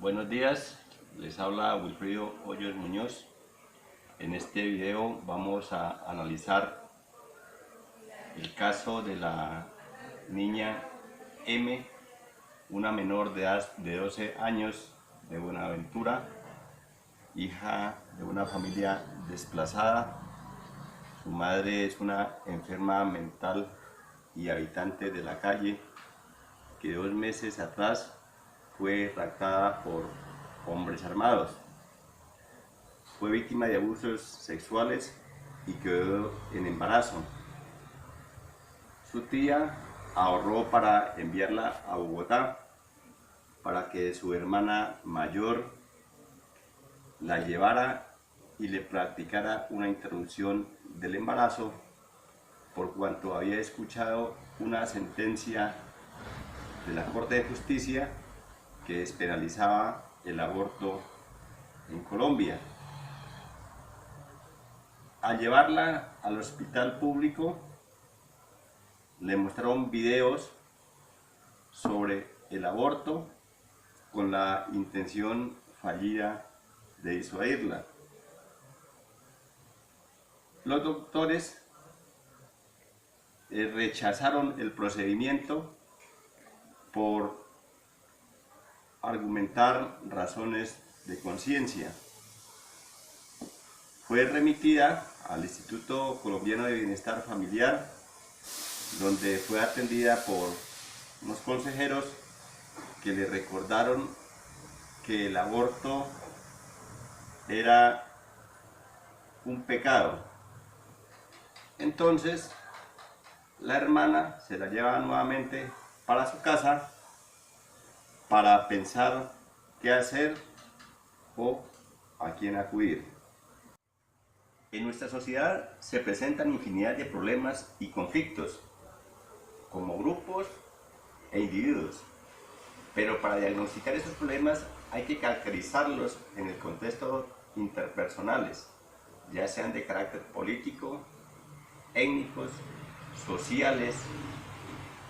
Buenos días, les habla Wilfrido Hoyos Muñoz. En este video vamos a analizar el caso de la niña M, una menor de edad de 12 años de Buenaventura, hija de una familia desplazada. Su madre es una enferma mental y habitante de la calle que 2 meses atrás fue raptada por hombres armados. Fue víctima de abusos sexuales y quedó en embarazo. Su tía ahorró para enviarla a Bogotá para que su hermana mayor la llevara y le practicara una interrupción del embarazo, por cuanto había escuchado una sentencia de la Corte de Justicia que despenalizaba el aborto en Colombia. Al llevarla al hospital público, le mostraron videos sobre el aborto con la intención fallida de disuadirla. Los doctores rechazaron el procedimiento por argumentar razones de conciencia. Fue remitida al Instituto Colombiano de Bienestar Familiar, donde fue atendida por unos consejeros que le recordaron que el aborto era un pecado. Entonces, la hermana se la lleva nuevamente para su casa para pensar qué hacer o a quién acudir. En nuestra sociedad se presentan infinidad de problemas y conflictos, como grupos e individuos, pero para diagnosticar esos problemas hay que caracterizarlos en el contexto interpersonales, ya sean de carácter político, étnicos, sociales,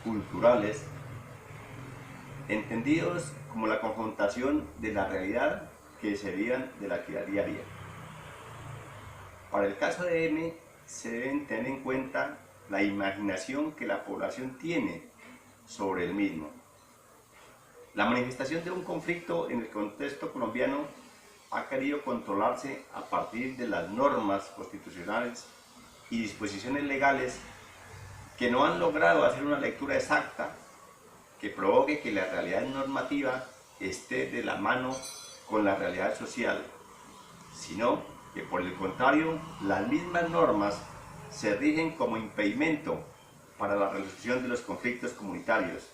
culturales, entendidos como la confrontación de la realidad que se derivan de la actividad diaria. Para el caso de M, se deben tener en cuenta la imaginación que la población tiene sobre el mismo. La manifestación de un conflicto en el contexto colombiano ha querido controlarse a partir de las normas constitucionales y disposiciones legales que no han logrado hacer una lectura exacta que provoque que la realidad normativa esté de la mano con la realidad social, sino que por el contrario, las mismas normas se rigen como impedimento para la resolución de los conflictos comunitarios,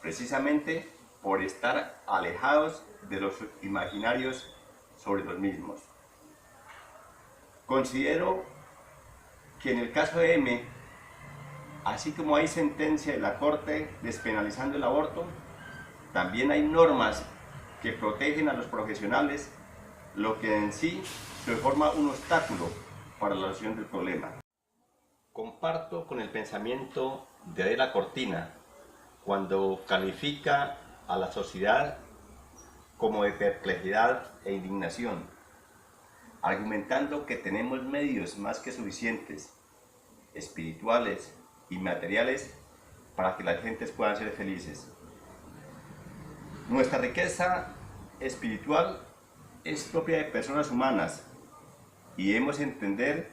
precisamente por estar alejados de los imaginarios sobre los mismos. Considero que en el caso de M, así como hay sentencia de la Corte despenalizando el aborto, también hay normas que protegen a los profesionales, lo que en sí se forma un obstáculo para la solución del problema. Comparto con el pensamiento de Adela Cortina cuando califica a la sociedad como de perplejidad e indignación, argumentando que tenemos medios más que suficientes, espirituales y materiales, para que las gentes puedan ser felices. Nuestra riqueza espiritual es propia de personas humanas y debemos entender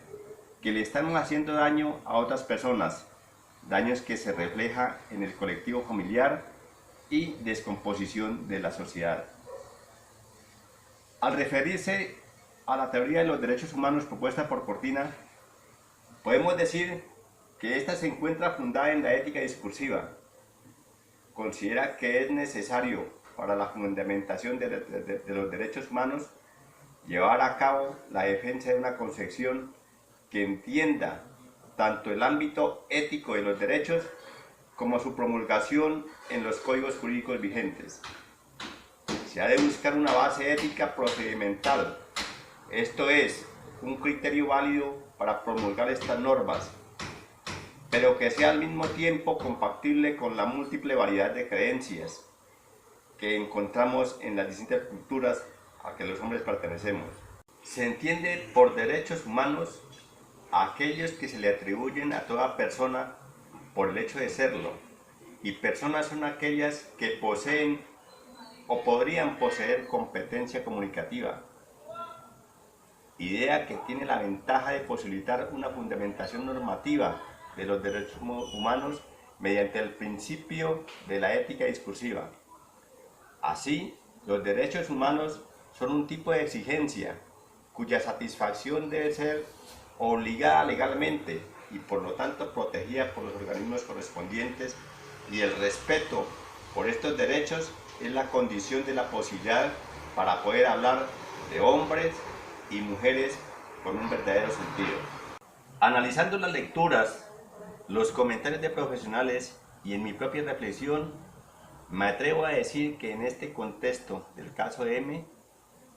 que le estamos haciendo daño a otras personas, daños que se refleja en el colectivo familiar y descomposición de la sociedad. Al referirse a la teoría de los derechos humanos propuesta por Cortina, podemos decir que ésta se encuentra fundada en la ética discursiva. Considera que es necesario para la fundamentación de los derechos humanos llevar a cabo la defensa de una concepción que entienda tanto el ámbito ético de los derechos como su promulgación en los códigos jurídicos vigentes. Se ha de buscar una base ética procedimental, esto es, un criterio válido para promulgar estas normas, pero que sea al mismo tiempo compatible con la múltiple variedad de creencias, que encontramos en las distintas culturas a que los hombres pertenecemos. Se entiende por derechos humanos a aquellos que se le atribuyen a toda persona por el hecho de serlo, y personas son aquellas que poseen o podrían poseer competencia comunicativa, idea que tiene la ventaja de posibilitar una fundamentación normativa de los derechos humanos mediante el principio de la ética discursiva. Así, los derechos humanos son un tipo de exigencia cuya satisfacción debe ser obligada legalmente y por lo tanto protegida por los organismos correspondientes, y el respeto por estos derechos es la condición de la posibilidad para poder hablar de hombres y mujeres con un verdadero sentido. Analizando las lecturas, los comentarios de profesionales y en mi propia reflexión, me atrevo a decir que en este contexto del caso de M,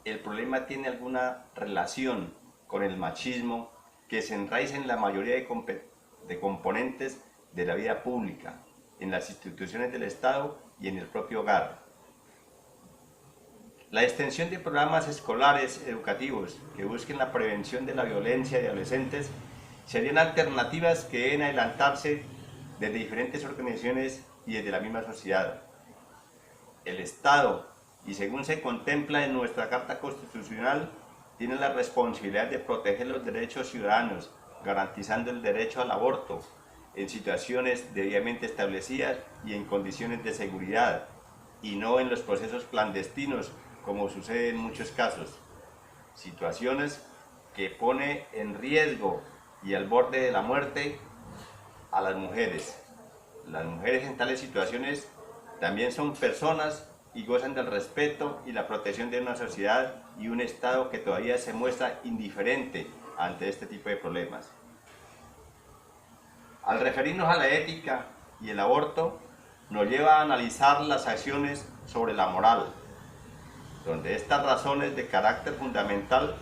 el problema tiene alguna relación con el machismo que se enraiza en la mayoría de componentes de la vida pública, en las instituciones del Estado y en el propio hogar. La extensión de programas escolares educativos que busquen la prevención de la violencia de adolescentes serían alternativas que deben adelantarse desde diferentes organizaciones y desde la misma sociedad. El Estado, y según se contempla en nuestra Carta Constitucional, tiene la responsabilidad de proteger los derechos ciudadanos, garantizando el derecho al aborto en situaciones debidamente establecidas y en condiciones de seguridad, y no en los procesos clandestinos, como sucede en muchos casos. Situaciones que pone en riesgo y al borde de la muerte a las mujeres. Las mujeres en tales situaciones también son personas y gozan del respeto y la protección de una sociedad y un Estado que todavía se muestra indiferente ante este tipo de problemas. Al referirnos a la ética y el aborto, nos lleva a analizar las acciones sobre la moral, donde estas razones de carácter fundamental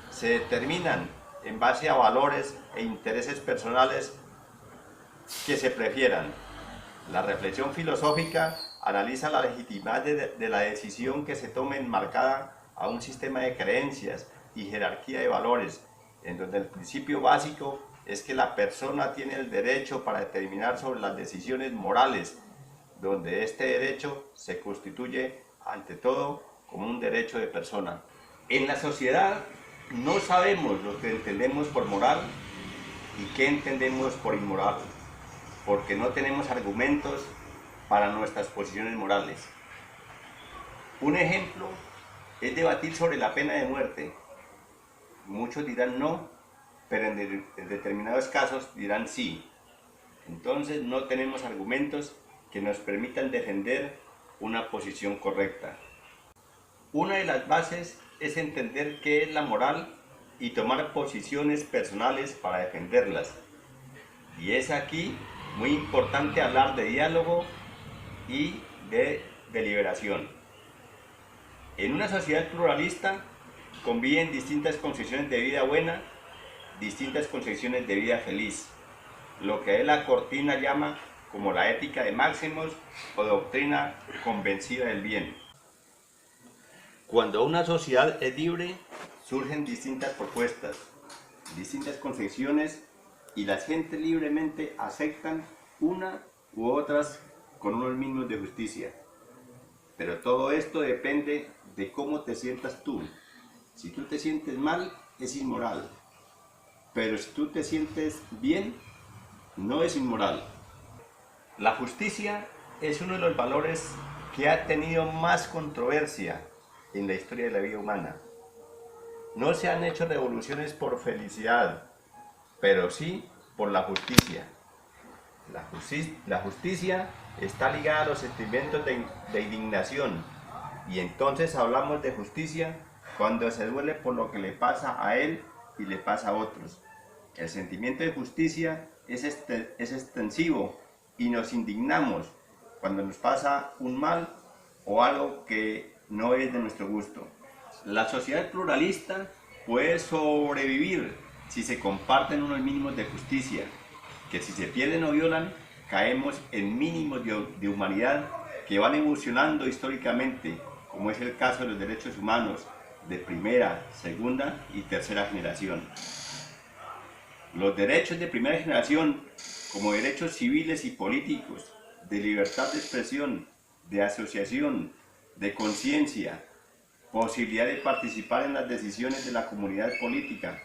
se determinan en base a valores e intereses personales que se prefieran. La reflexión filosófica analiza la legitimidad de la decisión que se tome enmarcada a un sistema de creencias y jerarquía de valores, en donde el principio básico es que la persona tiene el derecho para determinar sobre las decisiones morales, donde este derecho se constituye ante todo como un derecho de persona. En la sociedad no sabemos lo que entendemos por moral y qué entendemos por inmoral, porque no tenemos argumentos para nuestras posiciones morales. Un ejemplo es debatir sobre la pena de muerte. Muchos dirán no, pero en determinados casos dirán sí. Entonces no tenemos argumentos que nos permitan defender una posición correcta. Una de las bases es entender qué es la moral y tomar posiciones personales para defenderlas. Y es aquí muy importante hablar de diálogo y de deliberación. En una sociedad pluralista conviven distintas concepciones de vida buena, distintas concepciones de vida feliz, lo que la Cortina llama como la ética de máximos o doctrina convencida del bien. Cuando una sociedad es libre, surgen distintas propuestas, distintas concepciones, y las gentes libremente aceptan una u otras con unos mínimos de justicia. Pero todo esto depende de cómo te sientas tú. Si tú te sientes mal, es inmoral. Pero si tú te sientes bien, no es inmoral. La justicia es uno de los valores que ha tenido más controversia en la historia de la vida humana. No se han hecho revoluciones por felicidad, pero sí por la justicia. La justicia está ligada a los sentimientos de indignación, y entonces hablamos de justicia cuando se duele por lo que le pasa a él y le pasa a otros. El sentimiento de justicia es extensivo y nos indignamos cuando nos pasa un mal o algo que no es de nuestro gusto. La sociedad pluralista puede sobrevivir si se comparten unos mínimos de justicia, que si se pierden o violan, caemos en mínimos de humanidad que van evolucionando históricamente, como es el caso de los derechos humanos de primera, segunda y tercera generación. Los derechos de primera generación, como derechos civiles y políticos, de libertad de expresión, de asociación, de conciencia, posibilidad de participar en las decisiones de la comunidad política,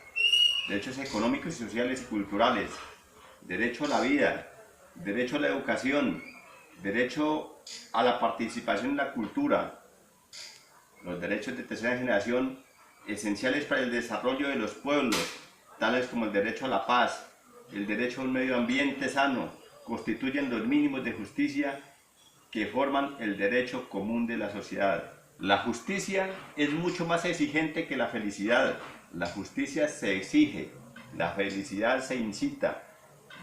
derechos económicos, sociales y culturales, derecho a la vida, derecho a la educación, derecho a la participación en la cultura, los derechos de tercera generación esenciales para el desarrollo de los pueblos, tales como el derecho a la paz, el derecho a un medio ambiente sano, constituyen los mínimos de justicia que forman el derecho común de la sociedad. La justicia es mucho más exigente que la felicidad. La justicia se exige, la felicidad se incita.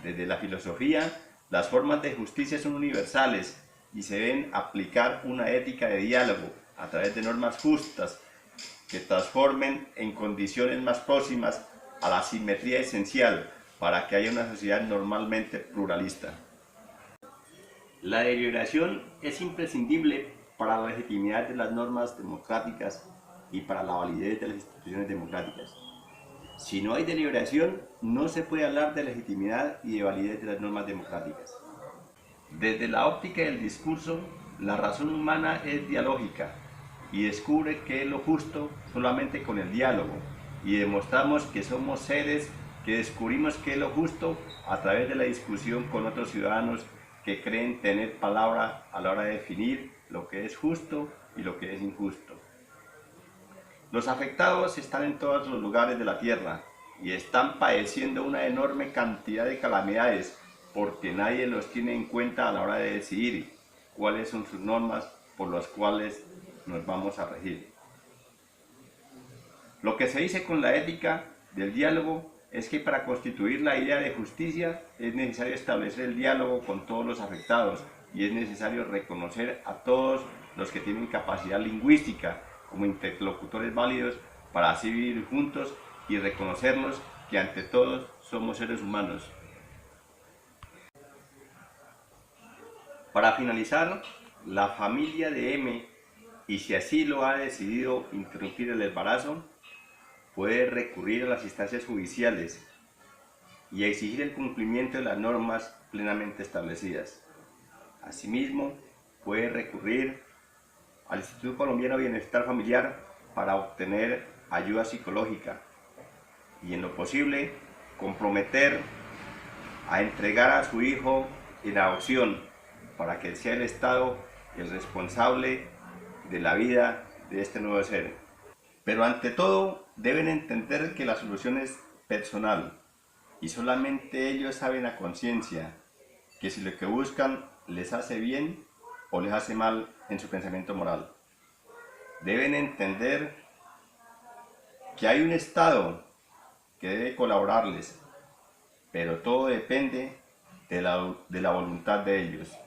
Desde la filosofía, las formas de justicia son universales y se deben aplicar una ética de diálogo a través de normas justas que transformen en condiciones más próximas a la simetría esencial para que haya una sociedad normalmente pluralista. La deliberación es imprescindible para la legitimidad de las normas democráticas y para la validez de las instituciones democráticas. Si no hay deliberación, no se puede hablar de legitimidad y de validez de las normas democráticas. Desde la óptica del discurso, la razón humana es dialógica y descubre qué es lo justo solamente con el diálogo, y demostramos que somos seres que descubrimos qué es lo justo a través de la discusión con otros ciudadanos que creen tener palabra a la hora de definir lo que es justo y lo que es injusto. Los afectados están en todos los lugares de la tierra y están padeciendo una enorme cantidad de calamidades porque nadie los tiene en cuenta a la hora de decidir cuáles son sus normas por las cuales nos vamos a regir. Lo que se dice con la ética del diálogo es que para constituir la idea de justicia es necesario establecer el diálogo con todos los afectados y es necesario reconocer a todos los que tienen capacidad lingüística como interlocutores válidos para así vivir juntos y reconocernos que ante todos somos seres humanos. Para finalizar, la familia de M, y si así lo ha decidido interrumpir el embarazo, puede recurrir a las instancias judiciales y exigir el cumplimiento de las normas plenamente establecidas. Asimismo, puede recurrir al Instituto Colombiano de Bienestar Familiar para obtener ayuda psicológica y, en lo posible, comprometer a entregar a su hijo en adopción para que sea el Estado el responsable de la vida de este nuevo ser. Pero ante todo, deben entender que la solución es personal y solamente ellos saben a conciencia que si lo que buscan les hace bien o les hace mal en su pensamiento moral. Deben entender que hay un Estado que debe colaborarles, pero todo depende de la voluntad de ellos.